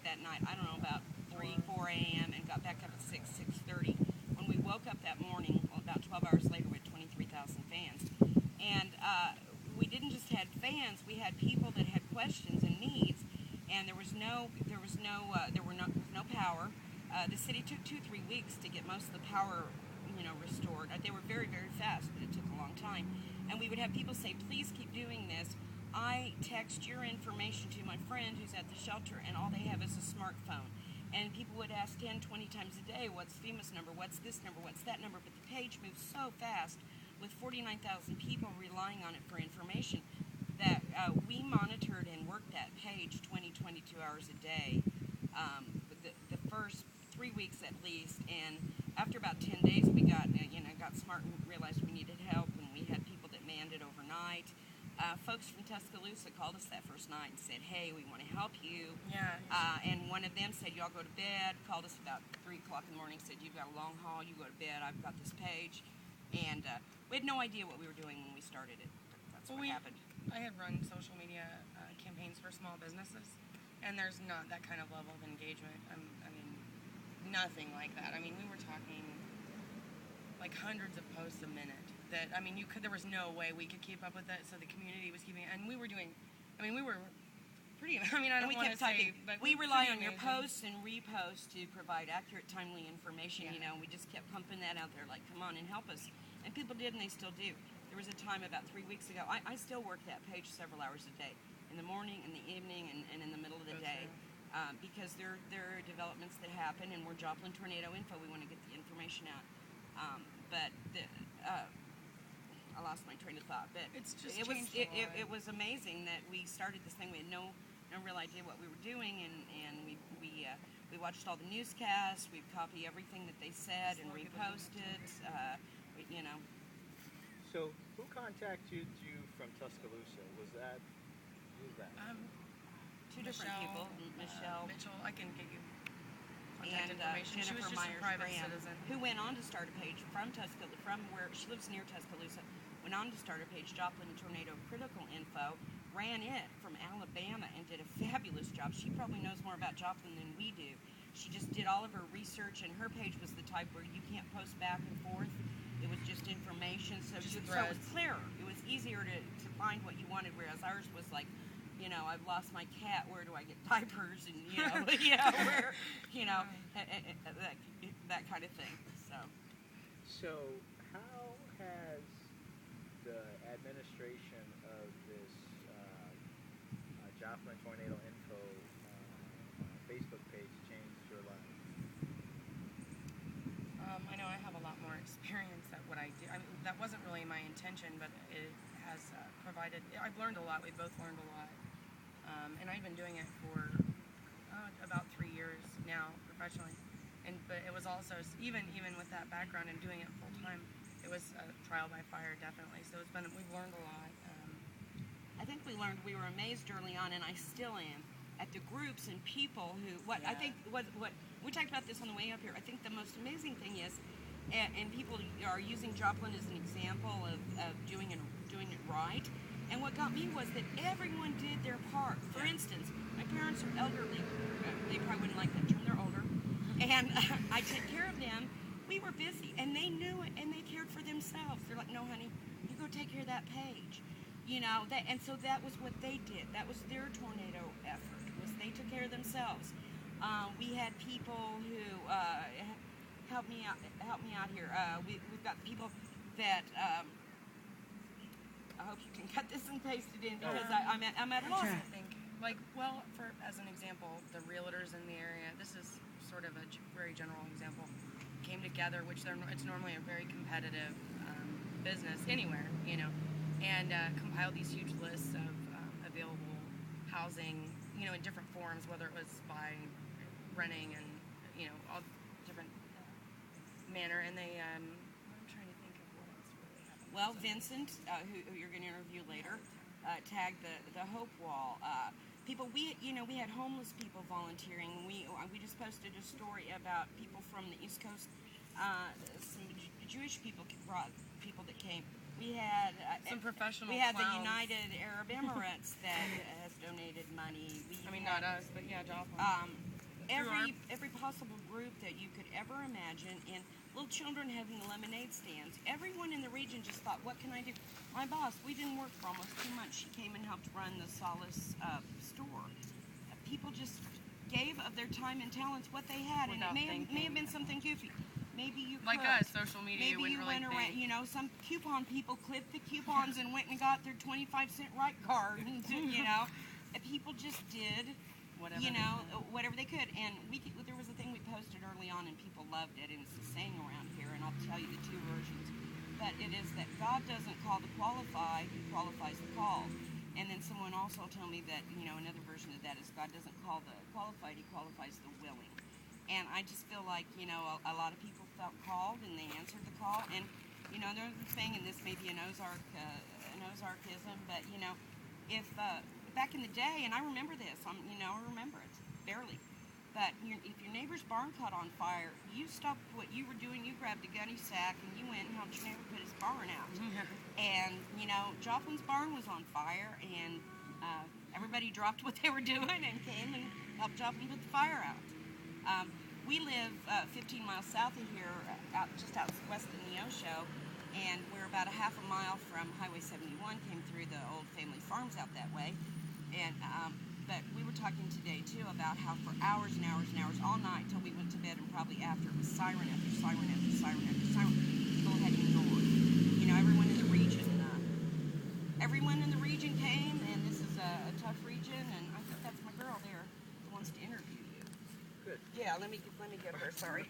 that night, I don't know, about 4 a.m. and got back up at 6:30. When we woke up that morning, well, about 12 hours later, we had 23,000 fans. And we didn't just have fans; we had people that had questions and needs. And there was no power. The city took 2-3 weeks to get most of the power, restored. They were very, very fast, but it took a long time. And we would have people say, "Please keep doing this." I text your information to my friend who's at the shelter, and all they have is a smartphone. And people would ask 10, 20 times a day, "What's FEMA's number? What's this number? What's that number?" But the page moves so fast, with 49,000 people relying on it for information, that we monitored and worked that page 22 hours a day, the first 3 weeks at least. And after about 10 days, we got smart and realized we needed help, and we had people that manned it overnight. Folks from Tuscaloosa called us that first night and said, "Hey, we want to help you." Yeah. And one of them said, "Y'all go to bed." Called us about 3 o'clock in the morning, said, "You've got a long haul, you go to bed, I've got this page." And we had no idea what we were doing when we started it. That's what happened. I had run social media campaigns for small businesses, and there's not that kind of level of engagement. Nothing like that. We were talking like hundreds of posts a minute. There was no way we could keep up with it. So the community was keeping it, and we were doing. We were pretty. I don't want to say, but we rely on your posts and reposts to provide accurate, timely information. Yeah. We just kept pumping that out there, like, come on and help us. And people did, and they still do. There was a time about 3 weeks ago. I still work that page several hours a day, in the morning, in the evening, and in the middle of the day. Because there are developments that happen, and we're Joplin Tornado Info. We want to get the information out. I lost my train of thought. But it was amazing that we started this thing. We had no real idea what we were doing, and we watched all the newscasts. We copy everything that they said and repost it. So, who contacted you from Tuscaloosa? Who's that? Two different people, Michelle Mitchell. I can get you contact and information. She was Jennifer just a private Myers-Graham, citizen. who went on to start a page from where she lives near Tuscaloosa. Went on to start a page, Joplin Tornado Critical Info. Ran it from Alabama and did a fabulous job. She probably knows more about Joplin than we do. She just did all of her research, and her page was the type where you can't post back and forth. It was just information, so it was clearer. It was easier to find what you wanted, whereas ours was like, I've lost my cat. Where do I get diapers? And where, that kind of thing. So how has the administration of this Joplin Tornado Info Facebook page changed your life? I know I have a lot more experience at what I do. That wasn't really my intention, but it has provided. I've learned a lot. We've both learned a lot. And I've been doing it for about 3 years now professionally, but it was also even with that background and doing it full time, it was a trial by fire definitely. So we've learned a lot. I think we were amazed early on, and I still am, at the groups and people who I think what we talked about this on the way up here. I think the most amazing thing is, and people are using Joplin as an example of doing it right. And what got me was that everyone did their part. For instance, my parents are elderly. They probably wouldn't like that term. They're older. And I took care of them. We were busy, and they knew it, and they cared for themselves. They're like, "No, honey, you go take care of that page." And so that was what they did. That was their tornado effort, was they took care of themselves. We had people who helped me out here. We've got people that... I hope you can cut this and paste it in, because I'm at a loss. I think, as an example, the realtors in the area, this is sort of a very general example, came together, which it's normally a very competitive business anywhere, and compiled these huge lists of available housing, in different forms, whether it was by renting and, all different manner, and they... Well, Vincent, who you're going to interview later, tagged the Hope Wall. People, we had homeless people volunteering. We just posted a story about people from the East Coast. Some Jewish people brought people that came. We had some professional. We had clowns. The United Arab Emirates that has donated money. Not us, but yeah, Joplin. every possible group that you could ever imagine, and little children having lemonade stands. Everyone in the region just thought, what can I do? My boss, we didn't work for almost 2 months. She came and helped run the Solace store. People just gave of their time and talents what they had, and it Without may have been thinking. something goofy. Maybe you Like cooked. us, social media, Maybe you you wouldn't really went around, think. some coupon people clipped the coupons and went and got their 25-cent right card, and and people just did, Whatever they could. whatever they could. And there was a thing we posted early on, and people loved it, and it's the saying around here, and I'll tell you the two versions. But it is that God doesn't call the qualified, He qualifies the called. And then someone also told me that, another version of that is God doesn't call the qualified, He qualifies the willing. And I just feel like, a lot of people felt called and they answered the call. And, there's a thing, and this may be an Ozarkism, but, if back in the day, and I remember this, I remember it barely, but if your neighbor's barn caught on fire, you stopped what you were doing, you grabbed a gunny sack, and you went and helped your neighbor put his barn out. And, Joplin's barn was on fire, and everybody dropped what they were doing and came and helped Joplin put the fire out. We live 15 miles south of here, just out west of Neosho, and we're about a half a mile from Highway 71, came through the old family farms out that way. And but we were talking today, too, about how for hours and hours and hours, all night, till we went to bed, and probably after, it was siren after siren after siren after siren, people had ignored. Everyone in the region came, and this is a tough region, and I think that's my girl there who wants to interview you. Good. Yeah, let me get her. Sorry.